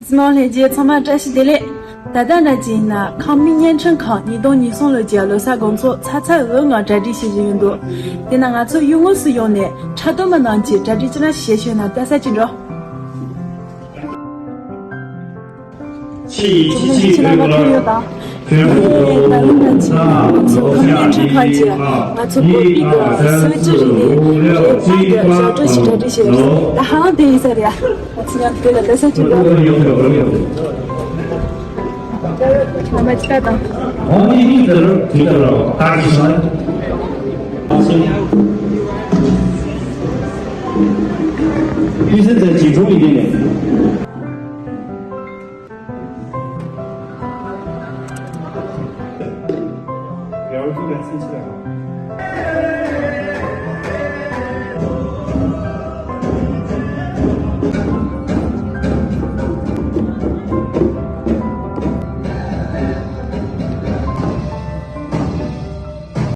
自贸链接充满展示的嘞。大胆的建议呢，抗明年成抗移动运送路接楼下工作，查查额外在地协运动。等那俺做有我是用的，查到么能接在地这那协选呢，带上进着。777回过了。大陆的情况，从抗面成团结，从过一个思维组织的这个小周期在这些，那好等一下的呀，我今天给了带上进着。我们知道。我一直记得了，大力山。女生再集中一点点。2个主干撑起来了。